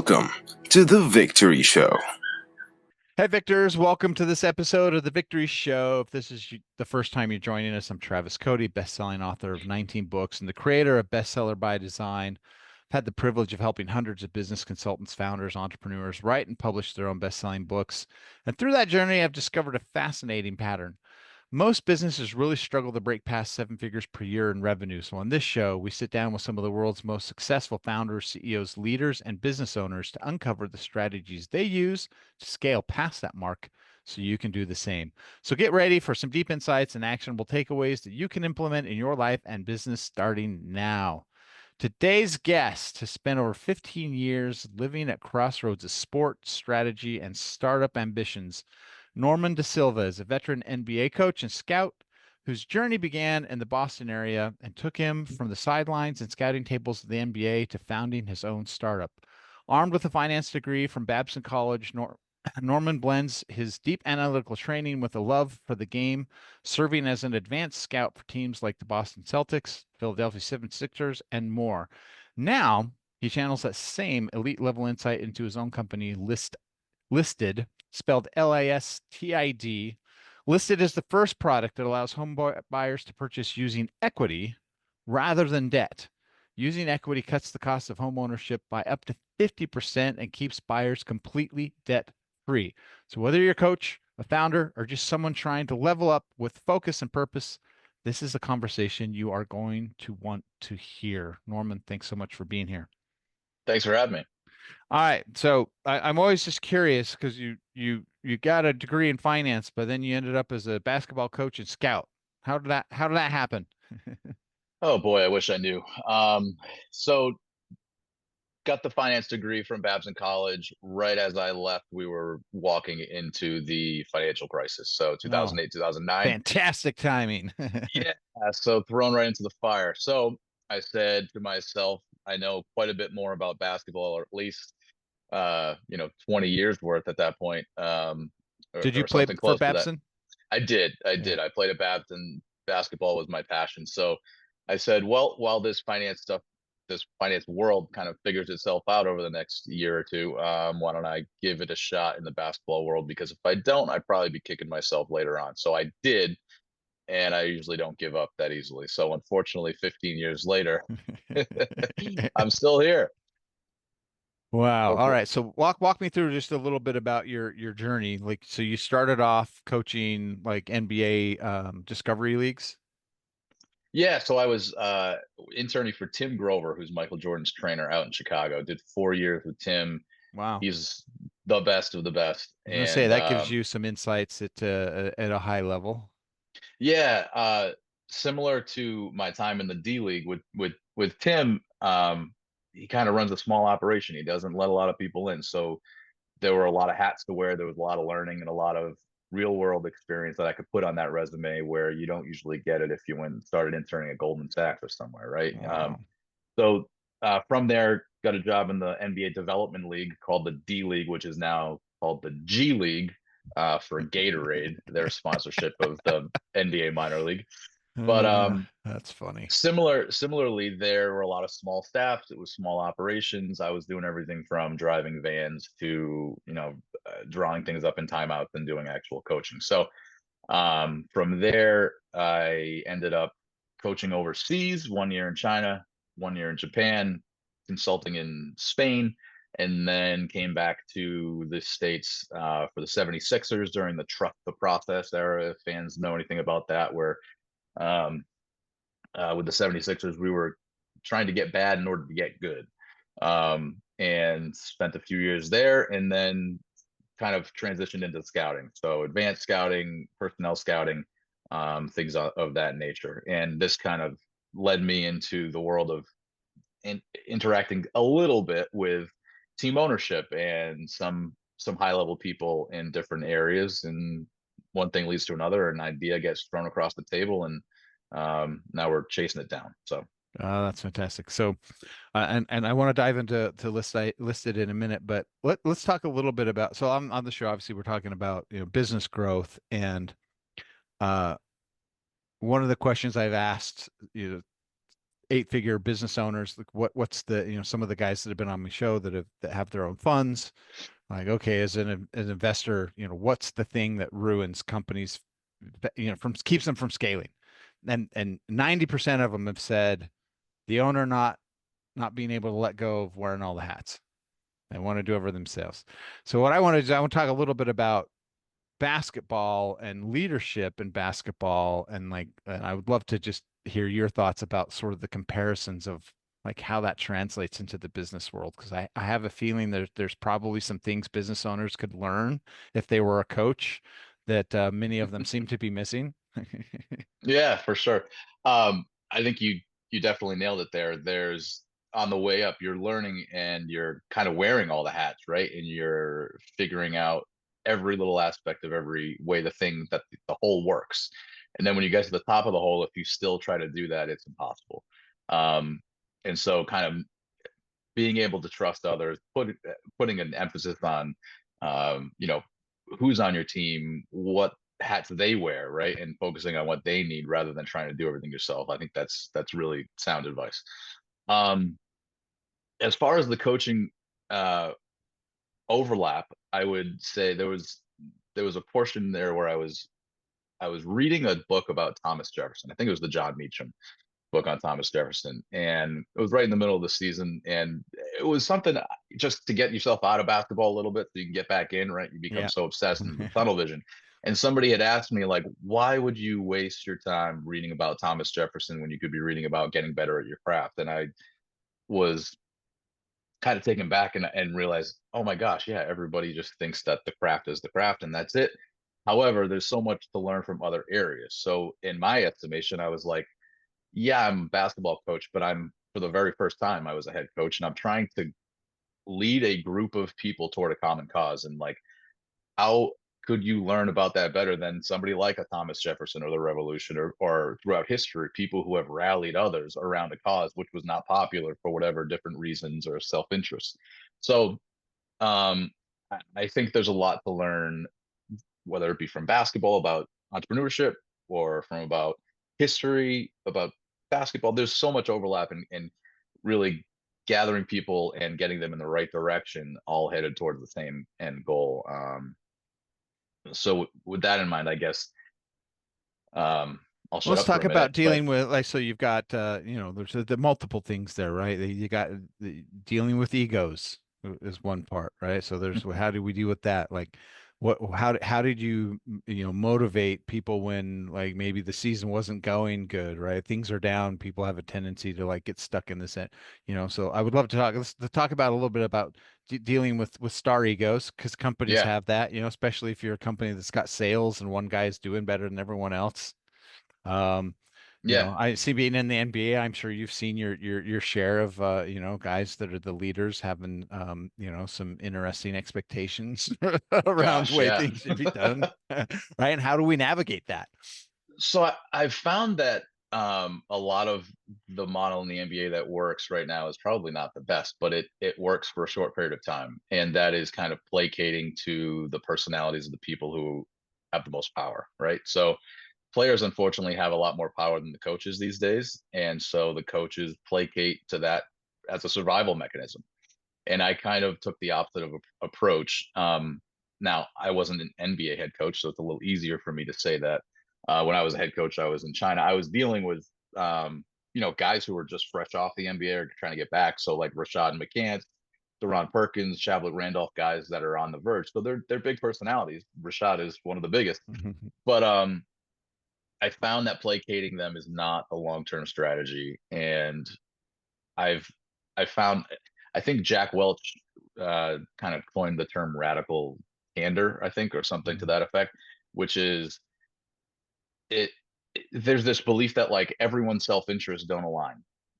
Welcome to The Victory Show. Hey, Victors, welcome to this episode of The Victory Show. If this is the first time you're joining us, I'm Travis Cody, best-selling author of 19 books and the creator of Bestseller by Design. I've had the privilege of helping hundreds of business consultants, founders, entrepreneurs write and publish their own best-selling books. And through that journey, I've discovered a fascinating pattern. Most businesses really struggle to break past 7 figures per year in revenue. So on this show, we sit down with some of the world's most successful founders, CEOs, leaders, and business owners to uncover the strategies they use to scale past that mark so you can do the same. So get ready for some deep insights and actionable takeaways that you can implement in your life and business starting now. Today's guest has spent over 15 years living at crossroads of sport, strategy, and startup ambitions. Norman Silva is a veteran NBA coach and scout whose journey began in the Boston area and took him from the sidelines and scouting tables of the NBA to founding his own startup. Armed with a finance degree from Babson College, Norman blends his deep analytical training with a love for the game, serving as an advanced scout for teams like the Boston Celtics, Philadelphia 76ers, and more. Now, he channels that same elite level insight into his own company, Listed, spelled Listid. Listed is the first product that allows home buyers to purchase using equity rather than debt. Using equity cuts the cost of home ownership by up to 50% and keeps buyers completely debt free. So whether you're a coach, a founder, or just someone trying to level up with focus and purpose, this is a conversation you are going to want to hear. Norman, thanks so much for being here. Thanks for having me. All right. So I'm always just curious because you got a degree in finance, but then you ended up as a basketball coach and scout. How did that happen? Oh boy, I wish I knew. So got the finance degree from Babson College. Right as I left, we were walking into the financial crisis. So Oh, 2008, 2009. fantastic timing. Yeah. So thrown right into the fire. So I said to myself, I know quite a bit more about basketball, or at least 20 years worth at that point. Did you Or play something for close to that. Babson? I did. I Yeah. did. I played at Babson. Basketball was my passion. So I said, well, while this finance world kind of figures itself out over the next year or two, why don't I give it a shot in the basketball world? Because if I don't, I'd probably be kicking myself later on. So I did, and I usually don't give up that easily. So unfortunately, 15 years later, I'm still here. Wow. All Hopefully. right. So walk me through just a little bit about your journey. Like, so you started off coaching like NBA Discovery Leagues. Yeah, so I was interning for Tim Grover, who's Michael Jordan's trainer out in Chicago. Did 4 years with Tim. Wow. He's the best of the best. I was gonna say And that gives you some insights at a high level. yeah, similar to my time in the D League with Tim, he kind of runs a small operation. He doesn't let a lot of people in. So there were a lot of hats to wear. There was a lot of learning and a lot of real world experience that I could put on that resume where you don't usually get it if you went and started interning at Goldman Sachs or somewhere, right? Wow. So from there, got a job in the NBA Development League called the D League, which is now called the G League for Gatorade, their sponsorship of the NBA minor league. But That's funny. similarly, there were a lot of small staffs. It was small operations. I was doing everything from driving vans to drawing things up in timeouts and doing actual coaching. So from there, I ended up coaching overseas, 1 year in China, 1 year in Japan, consulting in Spain, and then came back to the States for the 76ers during the trust the process era. If fans know anything about that, where um, with the 76ers, we were trying to get bad in order to get good. And spent a few years there, and then kind of transitioned into scouting. So advanced scouting, personnel scouting, things of that nature. And this kind of led me into the world of interacting a little bit with team ownership and some high level people in different areas. And one thing leads to another. An idea gets thrown across the table, and now we're chasing it down. So That's fantastic. So, and I want to dive into listed in a minute, but let's talk a little bit about. So on the show, obviously, we're talking about business growth, and uh, one of the questions I've asked 8-figure business owners, like what's the, some of the guys that have been on my show that have their own funds, like, okay, as an investor, what's the thing that ruins companies, from keeps them from scaling? And 90% of them have said the owner not being able to let go of wearing all the hats. They want to do everything themselves. So what I want to do, I want to talk a little bit about basketball and leadership in basketball, and I would love to just hear your thoughts about sort of the comparisons of like how that translates into the business world, because I have a feeling there's probably some things business owners could learn if they were a coach that many of them seem to be missing. Yeah, for sure. I think you definitely nailed it there. There's on the way up, you're learning and you're kind of wearing all the hats, right? And you're figuring out every little aspect of every way the whole works. And then when you get to the top of the hole, if you still try to do that, it's impossible. Um, and so kind of being able to trust others, putting an emphasis on, you know, who's on your team, what hats they wear, right, and focusing on what they need rather than trying to do everything yourself. I think that's really sound advice. Um, as far as the coaching uh, overlap, I would say there was a portion there where I was reading a book about Thomas Jefferson. I think it was the John Meacham book on Thomas Jefferson, and it was right in the middle of the season, and it was something just to get yourself out of basketball a little bit so you can get back in, right? You become Yeah. so obsessed in the tunnel vision. And somebody had asked me, like, why would you waste your time reading about Thomas Jefferson when you could be reading about getting better at your craft? And I was kind of taken back and realized, oh my gosh, yeah, everybody just thinks that the craft is the craft and that's it. However, there's so much to learn from other areas. So in my estimation, I was like, yeah, I'm a basketball coach, but I'm for the very first time I was a head coach, and I'm trying to lead a group of people toward a common cause. And like, how could you learn about that better than somebody like a Thomas Jefferson or the Revolution, or throughout history, people who have rallied others around a cause which was not popular for whatever different reasons or self-interest. So I think there's a lot to learn, whether it be from basketball about entrepreneurship or from about history about basketball. There's so much overlap in really gathering people and getting them in the right direction, all headed towards the same end goal. So with that in mind, I guess I'll shut Let's up for talk a minute. about But dealing with, like, so you've got, there's the multiple things there, right? You got dealing with egos is one part, right? So there's, how do we deal with that? Like, how did you, motivate people when like maybe the season wasn't going good, right? Things are down. People have a tendency to like get stuck in this, so I would love to talk about a little bit about dealing with star egos, because companies yeah, have that, especially if you're a company that's got sales and one guy's doing better than everyone else. Um, yeah, I see, being in the NBA, I'm sure you've seen your share of guys that are the leaders having some interesting expectations around the gosh, way yeah. things should be done. Right? And how do we navigate that? So I've found that a lot of the model in the NBA that works right now is probably not the best, but it works for a short period of time, and that is kind of placating to the personalities of the people who have the most power, right? So players unfortunately have a lot more power than the coaches these days, and so the coaches placate to that as a survival mechanism. And I kind of took the opposite of approach. Now I wasn't an NBA head coach, so it's a little easier for me to say that. When I was a head coach, I was in China. I was dealing with guys who were just fresh off the NBA or trying to get back. So like Rashad McCants, Deron Perkins, Shavlik Randolph, guys that are on the verge. So they're big personalities. Rashad is one of the biggest. But I found that placating them is not a long-term strategy. And I've I found I think Jack Welch kind of coined the term radical candor, I think, or something to that effect, which is it, there's this belief that like everyone's self-interests don't align,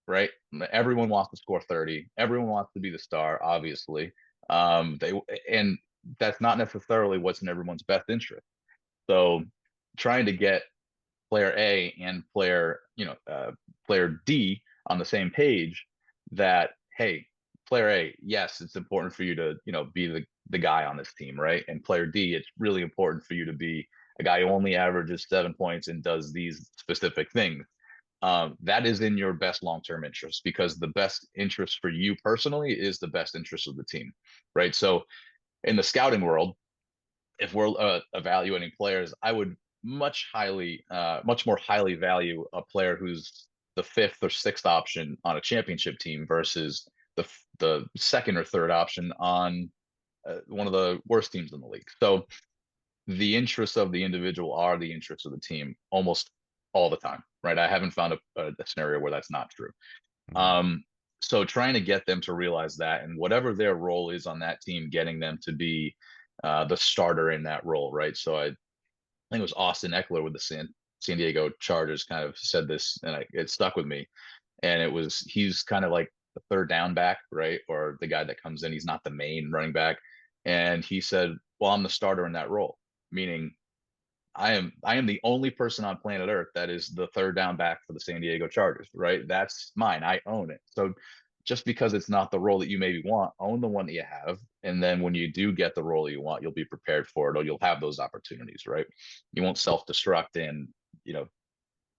right? Everyone wants to score 30, everyone wants to be the star, obviously. They and that's not necessarily what's in everyone's best interest. So trying to get player A and player D on the same page, that hey, player A, yes, it's important for you to be the guy on this team, right? And player D, it's really important for you to be a guy who only averages 7 points and does these specific things. that is in your best long-term interest, because the best interest for you personally is the best interest of the team, right? So in the scouting world, if we're evaluating players, I would much more highly value a player who's the fifth or sixth option on a championship team versus the second or third option on one of the worst teams in the league. So the interests of the individual are the interests of the team almost all the time, right? I haven't found a scenario where that's not true. Um, so trying to get them to realize that, and whatever their role is on that team, getting them to be the starter in that role, right? So I think it was Austin Eckler with the San Diego Chargers kind of said this, and it stuck with me. And he's kind of like the third down back, right? Or the guy that comes in, he's not the main running back. And he said, well, I'm the starter in that role, meaning I am the only person on planet Earth that is the third down back for the San Diego Chargers, right? That's mine. I own it. So just because it's not the role that you maybe want, own the one that you have. And then when you do get the role that you want, you'll be prepared for it, or you'll have those opportunities, right? You won't self-destruct and,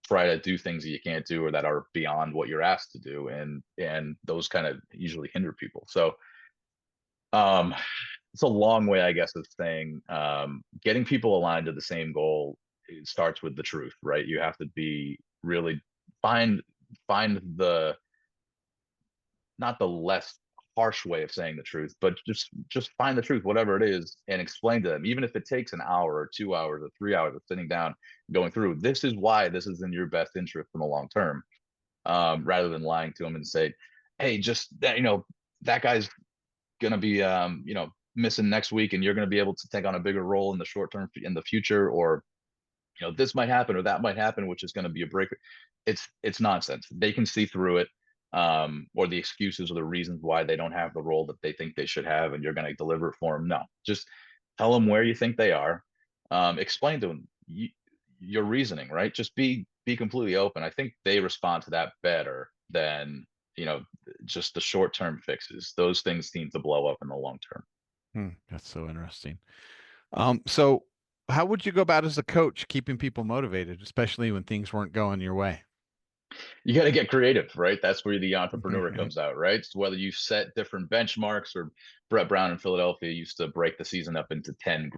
try to do things that you can't do or that are beyond what you're asked to do. And those kind of usually hinder people. So um it's a long way, I guess, of saying getting people aligned to the same goal. It starts with the truth, right? You have to be really find the not the less harsh way of saying the truth, but just find the truth, whatever it is, and explain to them, even if it takes an hour or 2 hours or 3 hours of sitting down, going through, this is why this is in your best interest in the long term, rather than lying to them and say, hey, just that, that guy's going to be missing next week, and you're going to be able to take on a bigger role in the short term in the future, or this might happen or that might happen, which is going to be a break. It's nonsense. They can see through it, or the excuses or the reasons why they don't have the role that they think they should have, and you're going to deliver it for them. No, just tell them where you think they are. Explain to them your reasoning, right? Just be completely open. I think they respond to that better than just the short-term fixes. Those things seem to blow up in the long term. That's so interesting. So how would you go about as a coach keeping people motivated, especially when things weren't going your way? You got to get creative, right? That's where the entrepreneur comes out, right? So whether you set different benchmarks, or Brett Brown in Philadelphia used to break the season up into 10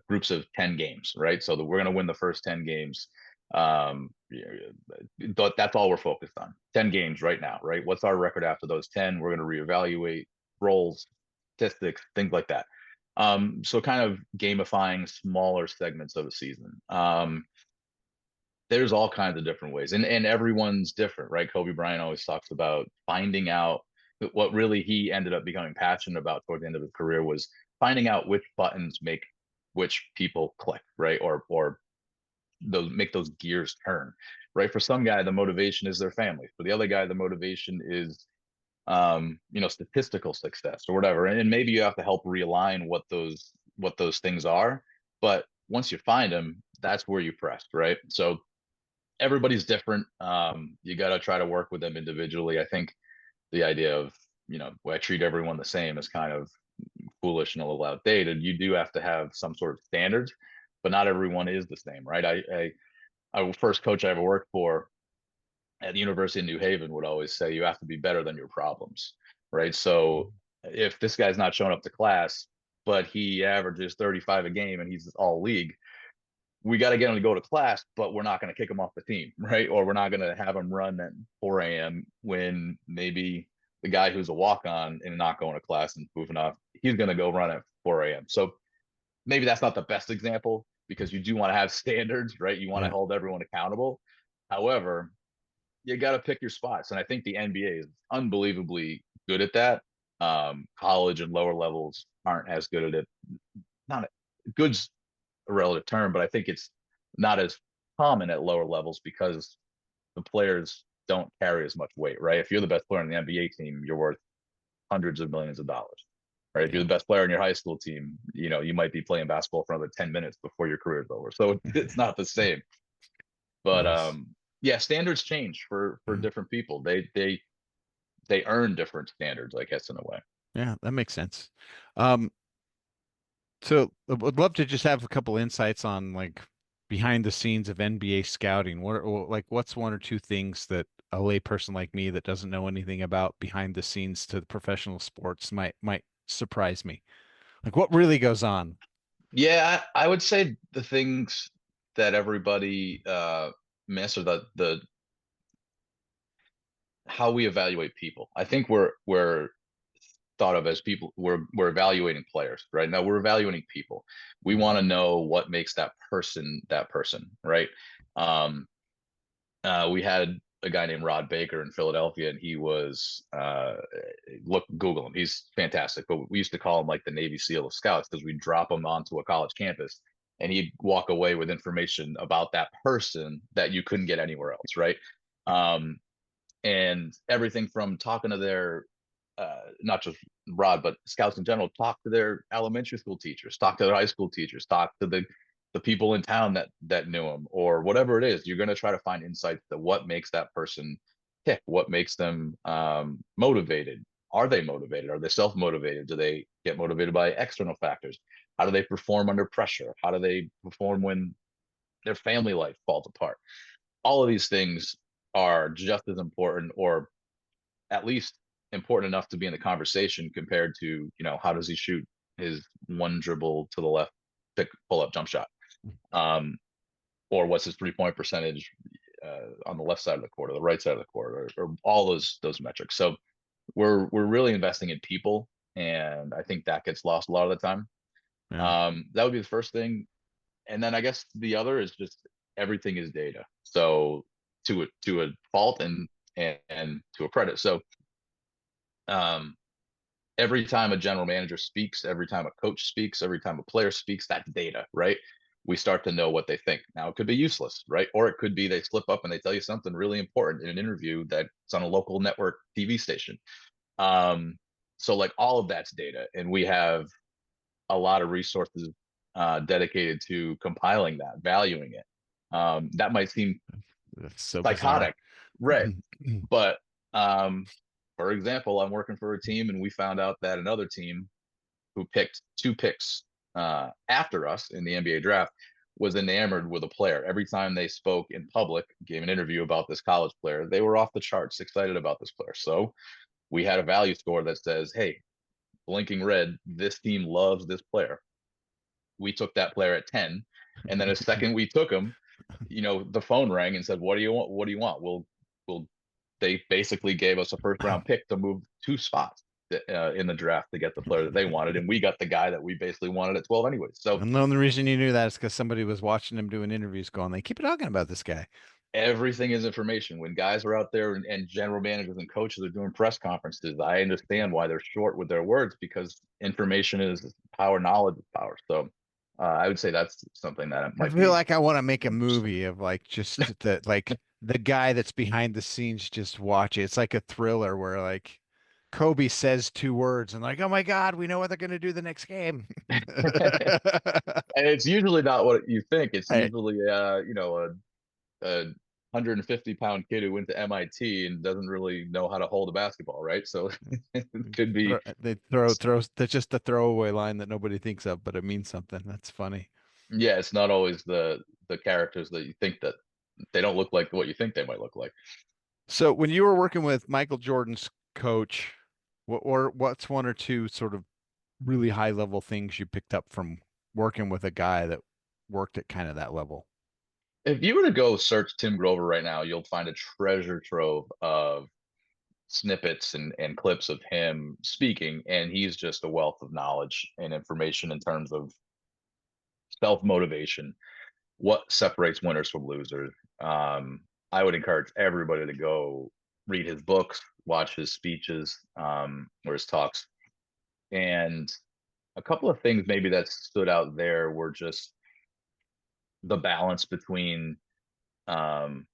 groups of 10 games, right? So that we're going to win the first 10 games. That's all we're focused on. 10 games right now, right? What's our record after those 10? We're going to reevaluate roles, statistics, things like that. So kind of gamifying smaller segments of a season. There's all kinds of different ways, and everyone's different, right? Kobe Bryant always talks about finding out what really he ended up becoming passionate about toward the end of his career was finding out which buttons make which people click, right? Or those make those gears turn, right? For some guy, the motivation is their family. For the other guy, the motivation is statistical success or whatever. And maybe you have to help realign what those things are. But once you find them, that's where you press, right? So everybody's different. You got to try to work with them individually. I think the idea of, I treat everyone the same is kind of foolish and a little outdated. You do have to have some sort of standards, but not everyone is the same, right? I first coach I ever worked for at the University of New Haven would always say, you have to be better than your problems, right? So if this guy's not showing up to class, but he averages 35 a game and he's all league, we got to get him to go to class, but we're not going to kick him off the team, right? Or we're not going to have him run at 4 a.m. when maybe the guy who's a walk-on and not going to class and moving off, he's going to go run at 4 a.m. So maybe that's not the best example, because you do want to have standards, right? You want to hold everyone accountable. However, you got to pick your spots. And I think the NBA is unbelievably good at that. College and lower levels aren't as good at it. Not good's a relative term, but I think it's not as common at lower levels because the players don't carry as much weight, right? If you're the best player on the NBA team, you're worth hundreds of millions of dollars, right? If you're the best player on your high school team, you might be playing basketball for another 10 minutes before your career is over. So it's not the same. But yeah, standards change for different people. They earn different standards, I guess, in a way. Yeah, that makes sense. So I would love to just have a couple insights on, like, behind the scenes of NBA scouting? What's one or two things that a layperson like me that doesn't know anything about behind the scenes to the professional sports might surprise me? Like what really goes on? Yeah, I would say the things that everybody miss, or the how we evaluate people. I think we're thought of as people. We're evaluating players, right? Now we're evaluating people. We want to know what makes that person, right? Um, we had a guy named Rod Baker in Philadelphia, and he was Google him. He's fantastic. But we used to call him like the Navy SEAL of scouts because we'd drop him onto a college campus, and he'd walk away with information about that person that you couldn't get anywhere else, right? Um, and everything from talking to their not just Rod, but scouts in general, talk to their elementary school teachers, talk to their high school teachers, talk to the people in town that knew them, or whatever it is. You're going to try to find insights to what makes that person tick, what makes them motivated. Are they motivated? Are they self-motivated? Do they get motivated by external factors? How do they perform under pressure? How do they perform when their family life falls apart? All of these things are just as important, or at least important enough to be in the conversation, compared to, how does he shoot his one dribble to the left pick pull up jump shot, um or what's his 3-point percentage on the left side of the court or the right side of the court, or all those metrics. So we're really investing in people, and I think that gets lost a lot of the time. Yeah. That would be the first thing. And then I guess the other is just everything is data, so to a fault and to a credit. So um every time a general manager speaks, every time a coach speaks, every time a player speaks, that's data, right? We start to know what they think. Now, it could be useless, right? Or it could be they slip up and they tell you something really important in an interview that's on a local network TV station. Um, so, like, all of that's data, and we have a lot of resources dedicated to compiling that, valuing it. That might seem That's so bizarre. psychotic, right? But for example, I'm working for a team, and we found out that another team who picked 2 picks after us in the NBA draft was enamored with a player. Every time they spoke in public, gave an interview about this college player, they were off the charts excited about this player. So we had a value score that says, hey, blinking red, this team loves this player. We took that player at 10. And then the second we took him, the phone rang and said, what do you want? What do you want? We'll they basically gave us a first round pick to move 2 spots in the draft to get the player that they wanted, and we got the guy that we basically wanted at 12 anyways. So And the only reason you knew that is because somebody was watching him doing interviews going, they keep talking about this guy. everything is information. When guys are out there, and general managers and coaches are doing press conferences, I understand why they're short with their words, because information is power, knowledge is power. So I would say that's something that I might feel be like I want to make a interesting. movie of like just the guy that's behind the scenes just watch it. It's like a thriller where like Kobe says 2 words and like, oh my God, we know what they're gonna do the next game. And it's usually not what you think. It's I, usually a 150-pound kid who went to MIT and doesn't really know how to hold a basketball, right? So it could be, they throw that's just a throwaway line that nobody thinks of, but it means something. That's funny. yeah, it's not always the characters that you think, that they don't look like what you think they might look like. So when you were working with Michael Jordan's coach, what's one or two sort of really high level things you picked up from working with a guy that worked at kind of that level? If you were to go search Tim Grover right now, you'll find a treasure trove of snippets and clips of him speaking, and he's just a wealth of knowledge and information in terms of self motivation, what separates winners from losers. I would encourage everybody to go read his books, watch his speeches, or his talks. And a couple of things maybe that stood out there were just the balance between, um,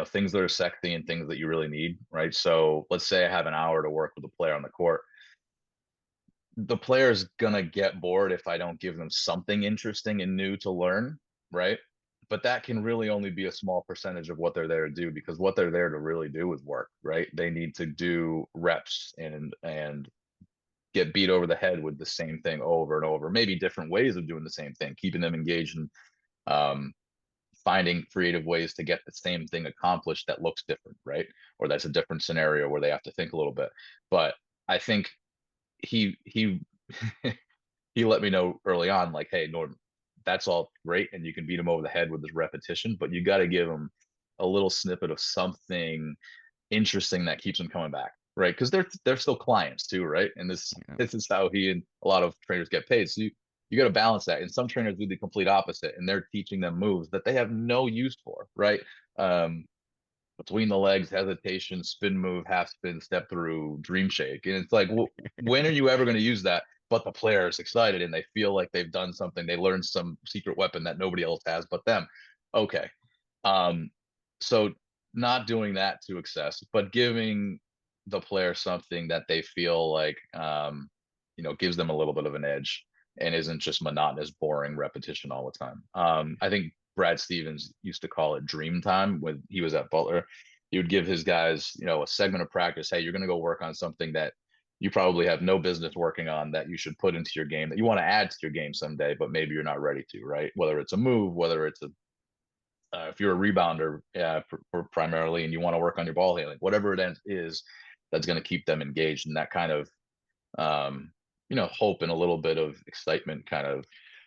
things that are sexy and things that you really need, right? So let's say I have an hour to work with a player on the court. The player's gonna get bored if I don't give them something interesting and new to learn, right? But that can really only be a small percentage of what they're there to do, because what they're there to really do is work, right? They need to do reps and get beat over the head with the same thing over and over, maybe different ways of doing the same thing, keeping them engaged and um, finding creative ways to get the same thing accomplished that looks different, right? Or that's a different scenario where they have to think a little bit. But I think he he let me know early on, like, hey, Norm, that's all great, and you can beat him over the head with this repetition, but you got to give him a little snippet of something interesting that keeps them coming back, right? Because they're still clients too, right? And this is how he and a lot of trainers get paid. So you got to balance that. And some trainers do the complete opposite, and they're teaching them moves that they have no use for, right? Between the legs, hesitation, spin move, half spin, step through, dream shake, and it's like, well, when are you ever going to use that? But the player is excited and they feel like they've done something. They learned some secret weapon that nobody else has but them. Okay. So not doing that to excess, but giving the player something that they feel like, gives them a little bit of an edge and isn't just monotonous, boring repetition all the time. I think Brad Stevens used to call it dream time when he was at Butler. He would give his guys, a segment of practice. Hey, you're going to go work on something that you probably have no business working on, that you should put into your game, that you want to add to your game someday, but maybe you're not ready to, right? Whether it's a move, whether it's if you're a rebounder primarily and you want to work on your ball handling, whatever it is, that's going to keep them engaged, and that kind of hope and a little bit of excitement kind of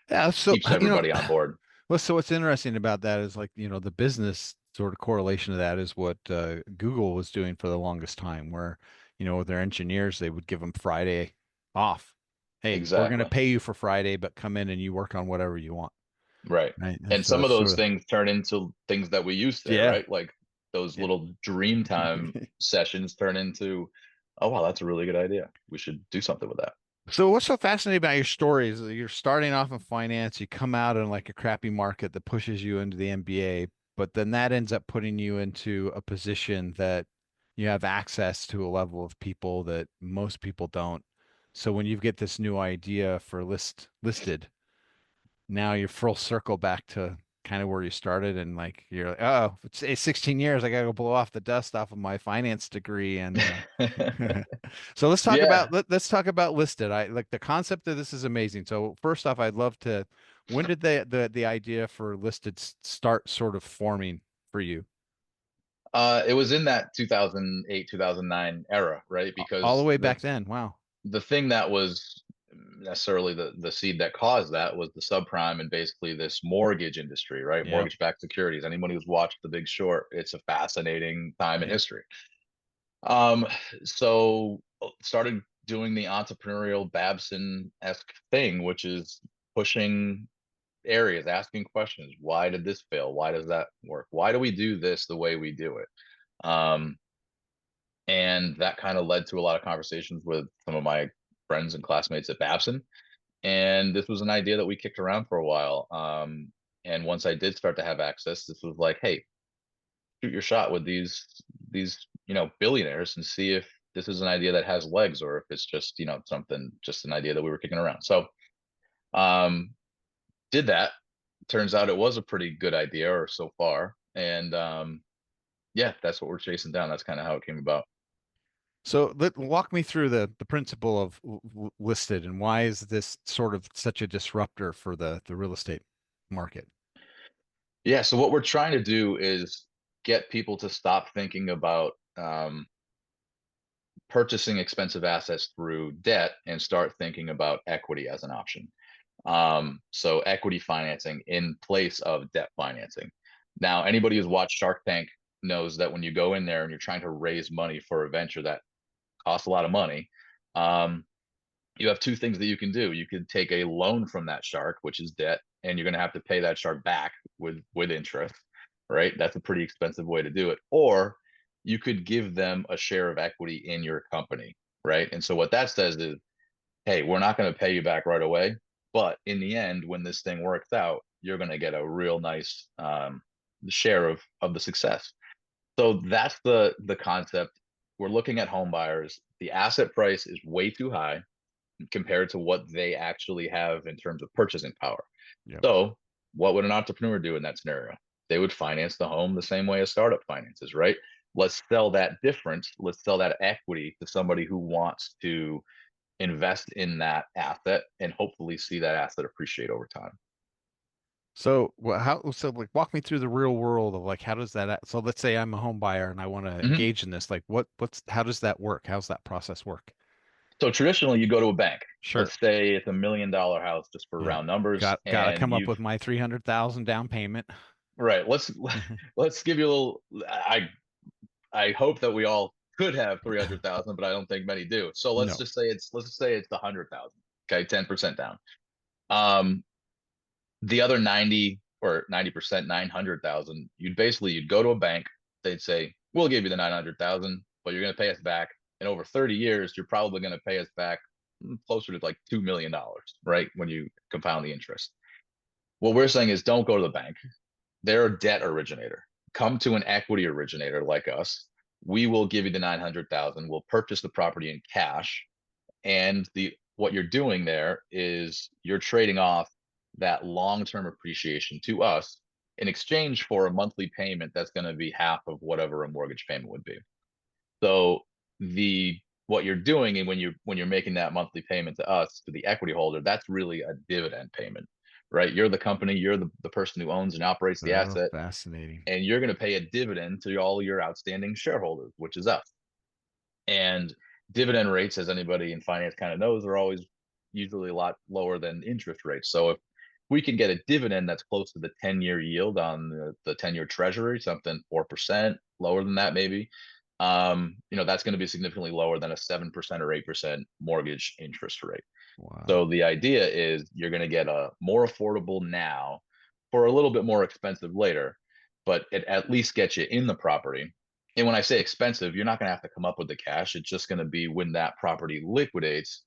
Yeah. So, keeps everybody on board. well, so what's interesting about that is, like, the business sort of correlation of that is what Google was doing for the longest time, where, with their engineers, they would give them Friday off. Hey, we're going to Exactly. pay you for Friday, but come in and you work on whatever you want. Right. Right. And And so some of it's sort those of, things turn into things that we use today, yeah. right? Like those Yeah. little dream time sessions turn into, oh, wow, that's a really good idea. We should do something with that. So what's so fascinating about your story is that you're starting off in finance, you come out in like a crappy market that pushes you into the MBA, but then that ends up putting you into a position that you have access to a level of people that most people don't. So when you get this new idea for listed, now you're full circle back to kind of where you started, and like you're like, oh, it's 16 years, I gotta go blow off the dust off of my finance degree. And so let's talk Yeah. about let's talk about listed. I like the concept of this is amazing. So first off, I'd love to, when did the idea for listed start sort of forming for you? It was in that 2008, 2009 era, right? All the Because way the back then. Wow. the thing that was necessarily the seed that caused that was the subprime and basically this mortgage industry, right? Yeah. Mortgage-backed securities. Anyone who's watched The Big Short, it's a fascinating time in Yeah. history. Um, so started doing the entrepreneurial Babson-esque thing, which is pushing areas, asking questions. Why did this fail? Why does that work? Why do we do this the way we do it? Um, and that kind of led to a lot of conversations with some of my friends and classmates at Babson. And this was an idea that we kicked around for a while. And once I did start to have access, this was like, hey, shoot your shot with these billionaires and see if this is an idea that has legs, or if it's just something, just an idea that we were kicking around. So um did that. Turns out it was a pretty good idea, or so far. And yeah, that's what we're chasing down. That's kind of how it came about. So walk me through the principle of listed, and why is this sort of such a disruptor for the real estate market? Yeah, so what we're trying to do is get people to stop thinking about purchasing expensive assets through debt and start thinking about equity as an option. So equity financing in place of debt financing. Now, anybody who's watched Shark Tank knows that when you go in there and you're trying to raise money for a venture that costs a lot of money, um, you have two things that you can do. You could take a loan from that shark, which is debt, and you're going to have to pay that shark back with interest, right? That's a pretty expensive way to do it. Or you could give them a share of equity in your company, right? And so what that says is, hey, we're not going to pay you back right away, but in the end, when this thing works out, you're going to get a real nice share of the success. So that's the concept. We're looking at home buyers. The asset price is way too high compared to what they actually have in terms of purchasing power. Yeah. So, what would an entrepreneur do in that scenario? They would finance the home the same way a startup finances, right? Let's sell that difference. Let's sell that equity to somebody who wants to invest in that asset and hopefully see that asset appreciate over time. So so like walk me through the real world of like how does so let's say I'm a home buyer and I want to Mhm. engage in this. Like how does that work? How's that process work? So traditionally, you go to a bank. Sure. Let's say it's $1 million house, just for Yeah. round numbers, Gotta and come up with my 300,000 down payment. right. Let's give you a little. I hope that we all could have 300,000, but I don't think many do. So No. let's just say it's the 100,000. Okay, 10% down. Um, the other 90 or 90%, 900,000, you'd go to a bank. They'd say, we'll give you the 900,000, but you're going to pay us back. And over 30 years, you're probably going to pay us back closer to like $2 million, right? When you compound the interest. What we're saying is don't go to the bank. They're a debt originator. Come to an equity originator like us. We will give you the 900,000. We'll purchase the property in cash. And what you're doing there is you're trading off that long-term appreciation to us in exchange for a monthly payment that's going to be half of whatever a mortgage payment would be. So the what you're doing, and when you're making that monthly payment to us, to the equity holder, that's really a dividend payment, right? You're the company, you're the person who owns and operates the Oh, asset, fascinating. and you're going to pay a dividend to all your outstanding shareholders, which is us. And dividend rates, as anybody in finance kind of knows, are always usually a lot lower than interest rates. So if we can get a dividend that's close to the 10-year yield on the 10-year treasury, something 4%, lower than that maybe, that's going to be significantly lower than a 7% or 8% mortgage interest rate. Wow. So the idea is you're going to get a more affordable now for a little bit more expensive later, but it at least gets you in the property. And when I say expensive, you're not going to have to come up with the cash. It's just going to be when that property liquidates,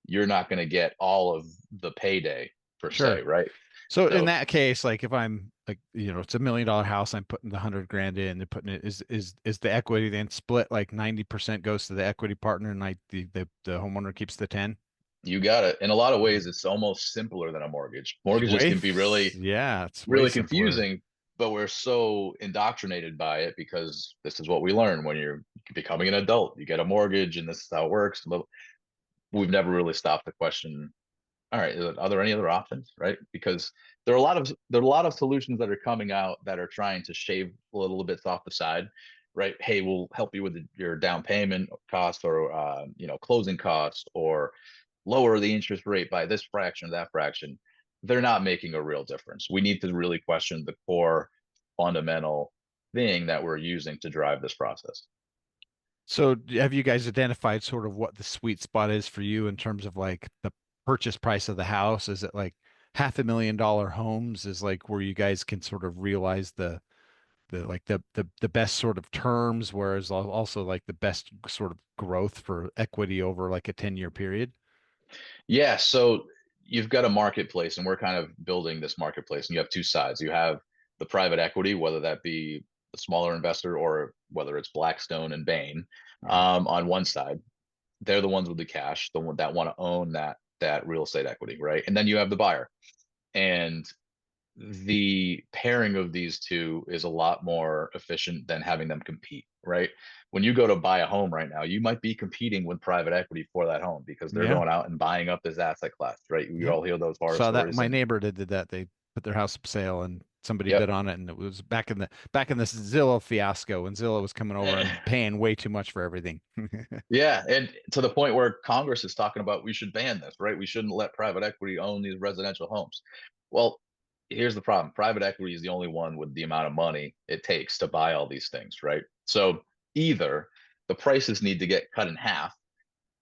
you're not going to get all of the payday per se, Sure. right? So in So that case, like if I'm like, it's $1 million house, I'm putting the 100 grand in, they're putting it is the equity then split like 90% goes to the equity partner and like the homeowner keeps the 10? you got it. In a lot of ways, it's almost simpler than a mortgage. Mortgages can be Yeah, it's way really simpler. confusing, but we're so indoctrinated by it because this is what we learn when you're becoming an adult. You get a mortgage and this is how it works. But we've never really stopped to question, all right, are there any other options? Right? Because there are a lot of solutions that are coming out that are trying to shave a little bit off the side, right? Hey, we'll help you with your down payment cost or closing costs or lower the interest rate by this fraction or that fraction. They're not making a real difference. We need to really question the core fundamental thing that we're using to drive this process. So have you guys identified sort of what the sweet spot is for you in terms of like the purchase price of the house? Is it like $500,000 homes is like where you guys can sort of realize the best sort of terms, whereas also like the best sort of growth for equity over like a 10-year period? Yeah, so you've got a marketplace, and we're kind of building this marketplace, and you have two sides. You have the private equity, whether that be a smaller investor or whether it's Blackstone and Bain, Right. on one side. They're the ones with the cash, the one that want to own that real estate equity, right? And then you have the buyer. And the pairing of these two is a lot more efficient than having them compete, right? When you go to buy a home right now, you might be competing with private equity for that home because they're Yeah. going out and buying up this asset class, right? We Yep. all hear those horror Saw that stories, my and neighbor did that. They put their house up for sale and somebody yep. bid on it, and it was back in the Zillow fiasco when Zillow was coming over and paying way too much for everything. Yeah, and to the point where Congress is talking about we should ban this, right? We shouldn't let private equity own these residential homes. Well, here's the problem. Private equity is the only one with the amount of money it takes to buy all these things, right? So either the prices need to get cut in half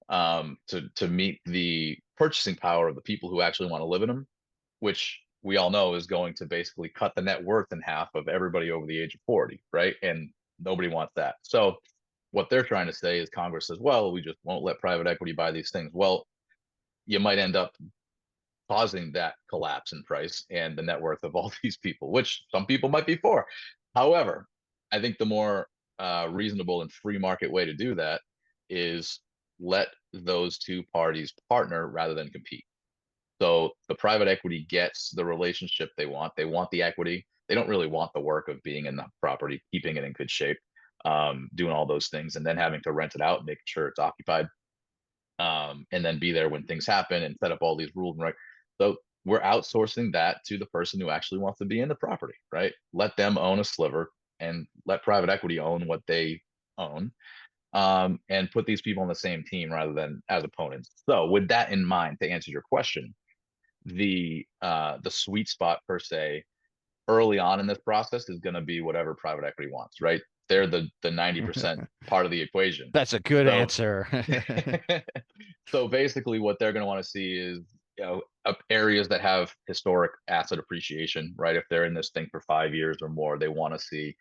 to meet the purchasing power of the people who actually want to live in them, which we all know is going to basically cut the net worth in half of everybody over the age of 40, right? And nobody wants that. So what they're trying to say is Congress says, well, we just won't let private equity buy these things. Well, you might end up causing that collapse in price and the net worth of all these people, which some people might be for. However, I think the more reasonable and free market way to do that is let those two parties partner rather than compete. So the private equity gets the relationship they want. They want the equity. They don't really want the work of being in the property, keeping it in good shape, doing all those things, and then having to rent it out, making sure it's occupied, and then be there when things happen and set up all these rules. And right. So we're outsourcing that to the person who actually wants to be in the property, right? Let them own a sliver and let private equity own what they own, and put these people on the same team rather than as opponents. So with that in mind, to answer your question, the sweet spot per se early on in this process is going to be whatever private equity wants, right? They're the 90% part of the equation. That's a good So answer. so basically what they're going to want to see is, areas that have historic asset appreciation, right? If they're in this thing for 5 years or more, they want to see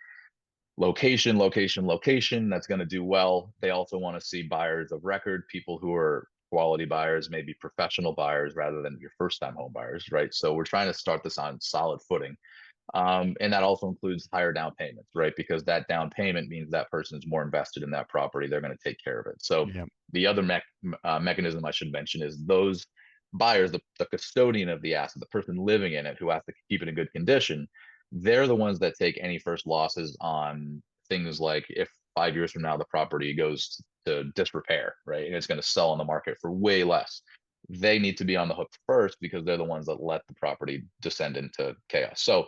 location, location, location that's going to do well. They also want to see buyers of record, people who are quality buyers, maybe professional buyers rather than your first time home buyers, right? So we're trying to start this on solid footing. And that also includes higher down payments, right? Because that down payment means that person is more invested in that property. They're going to take care of it. So Yeah. the other mechanism I should mention is those buyers, the custodian of the asset, the person living in it who has to keep it in good condition, they're the ones that take any first losses on things like if 5 years from now the property goes to disrepair, right? And it's going to sell on the market for way less. They need to be on the hook first because they're the ones that let the property descend into chaos. So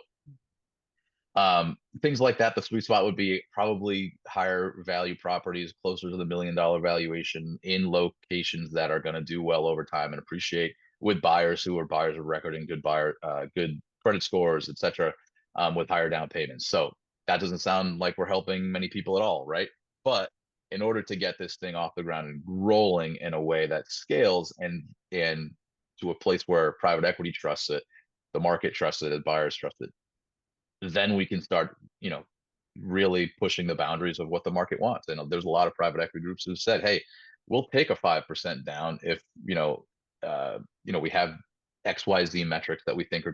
things like that, the sweet spot would be probably higher value properties closer to the $1 million valuation in locations that are going to do well over time and appreciate, with buyers who are buyers of record and good credit scores, etc., with higher down payments. So that doesn't sound like we're helping many people at all, right? But in order to get this thing off the ground and rolling in a way that scales and to a place where private equity trusts it, the market trusts it, and buyers trust it, then we can start, really pushing the boundaries of what the market wants. And there's a lot of private equity groups who said, "Hey, we'll take a 5% down if we have XYZ metrics that we think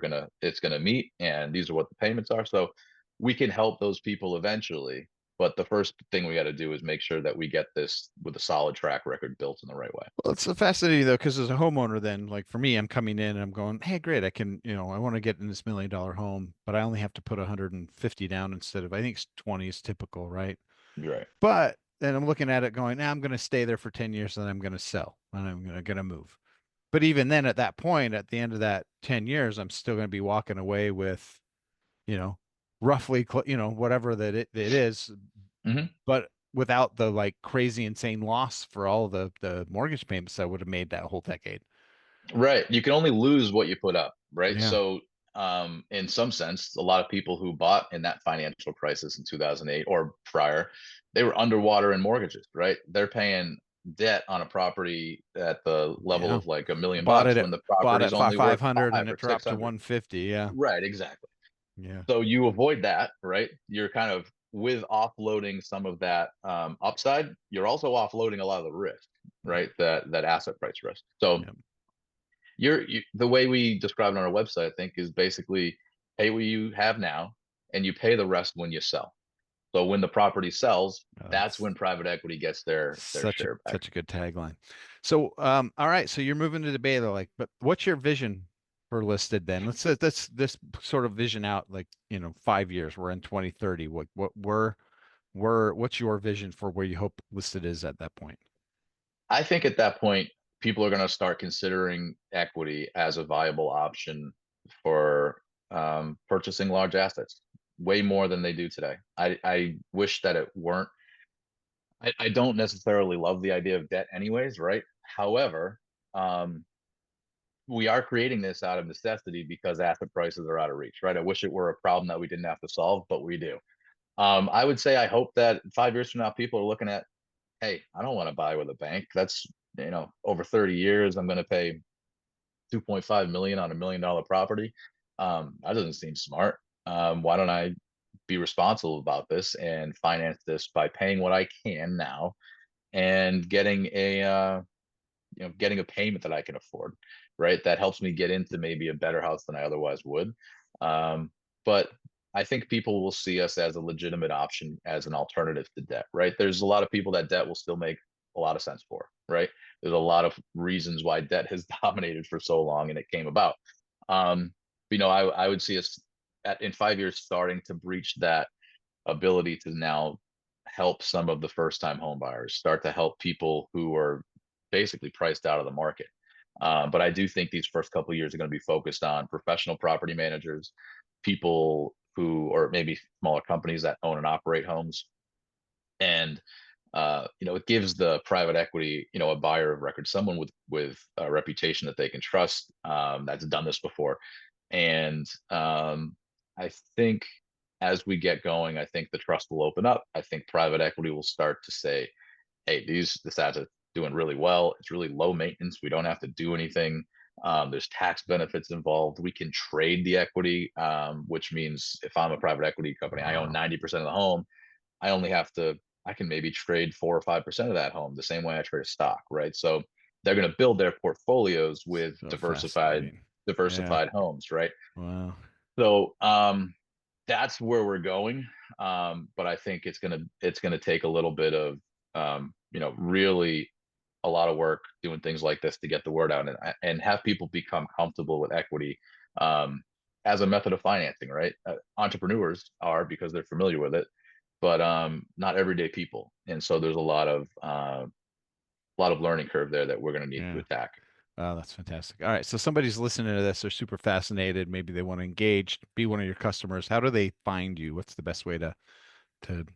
it's gonna meet, and these are what the payments are." So we can help those people eventually. But the first thing we got to do is make sure that we get this with a solid track record built in the right way. Well, it's fascinating though, because as a homeowner, then like for me, I'm coming in and I'm going, hey, great, I can, I want to get in this $1 million home, but I only have to put 150 down instead of, I think it's 20 is typical, right? You're right. But then I'm looking at it going, nah, I'm going to stay there for 10 years and then I'm going to sell and I'm gonna move. But even then, at that point, at the end of that 10 years, I'm still going to be walking away with, you know, roughly, whatever it is, Mhm. but without the like crazy insane loss for all the mortgage payments I would have made that whole decade. Right. You can only lose what you put up, right? Yeah. So, in some sense, a lot of people who bought in that financial crisis in 2008 or prior, they were underwater in mortgages, right? They're paying debt on a property at the level Yeah. of like $1 million Bought it at when the bought property is at only worth 500 five and it or dropped six to hundred. 150. Yeah. Right, exactly. Yeah. So you avoid that, right? You're kind of with offloading some of that upside. You're also offloading a lot of the risk, right? That asset price risk. So Yeah. the way we describe it on our website, I think, is basically pay what you have now and you pay the rest when you sell. So when the property sells, that's That's when private equity gets their such a share back. such a good tagline. So, all right, so you're moving to the Bay though, like, but what's your vision for listed then? Let's say this sort of vision out like, 5 years. We're in 2030. What's your vision for where you hope listed is at that point? I think at that point, people are going to start considering equity as a viable option for purchasing large assets way more than they do today. I wish that it weren't. I don't necessarily love the idea of debt anyways, right? However, um, we are creating this out of necessity because asset prices are out of reach, right? I wish it were a problem that we didn't have to solve, but we do. I would say I hope that 5 years from now, people are looking at, hey, I don't want to buy with a bank. That's, over 30 years, I'm going to pay 2.5 million on $1 million property. That doesn't seem smart. Why don't I be responsible about this and finance this by paying what I can now and getting a payment that I can afford, right? That helps me get into maybe a better house than I otherwise would. But I think people will see us as a legitimate option as an alternative to debt, right? There's a lot of people that debt will still make a lot of sense for, right? There's a lot of reasons why debt has dominated for so long and it came about. I would see us in 5 years starting to breach that ability to now help some of the first time home buyers, start to help people who are basically priced out of the market. But I do think these first couple of years are going to be focused on professional property managers, people who, or maybe smaller companies that own and operate homes. And it gives the private equity, a buyer of record, someone with a reputation that they can trust, that's done this before. And I think as we get going, I think the trust will open up. I think private equity will start to say, hey, this asset's doing really well. It's really low maintenance. We don't have to do anything. There's tax benefits involved. We can trade the equity, which means if I'm a private equity company, I own 90% of the home. I can maybe trade 4 or 5% of that home the same way I trade a stock, right? So they're going to build their portfolios with So diversified fascinating. homes, right? Wow. So that's where we're going. But I think it's gonna take a little bit of really a lot of work doing things like this to get the word out and have people become comfortable with equity um, as a method of financing, right? Entrepreneurs are because they're familiar with it, but not everyday people. And so there's a lot of learning curve there that we're going to need to Yeah. attack. Oh, that's fantastic. All right. So somebody's listening to this, they're super fascinated. Maybe they want to engage, be one of your customers. How do they find you? What's the best way to get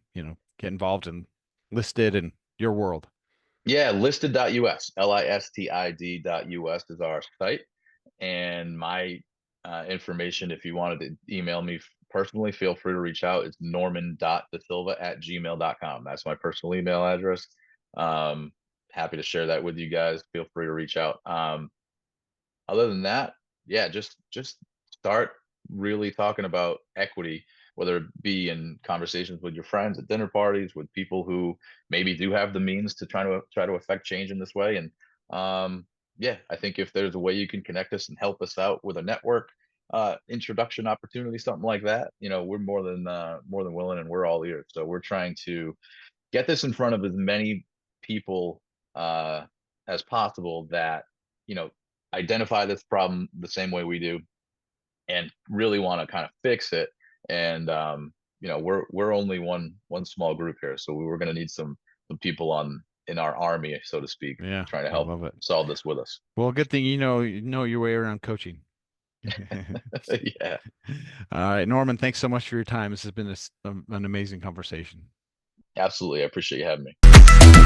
involved and listed in your world? Yeah, listed.us, listid.us is our site. And my information, if you wanted to email me personally, feel free to reach out. It's norman.desilva@gmail.com. That's my personal email address. Um, Happy to share that with you guys. Feel free to reach out. Other than that, yeah, just start really talking about equity, whether it be in conversations with your friends at dinner parties, with people who maybe do have the means to try to affect change in this way. And yeah, I think if there's a way you can connect us and help us out with a network introduction opportunity, something like that, we're more than willing, and we're all ears. So we're trying to get this in front of as many people as possible that you know identify this problem the same way we do and really want to kind of fix it. And we're only one small group here, so we were going to need some people in our army, so to speak, Yeah, trying to I help love it. solve this with us. Well, good thing you know your way around coaching. Yeah, All right, Norman, thanks so much for your time. This has been an amazing conversation. absolutely. I appreciate you having me.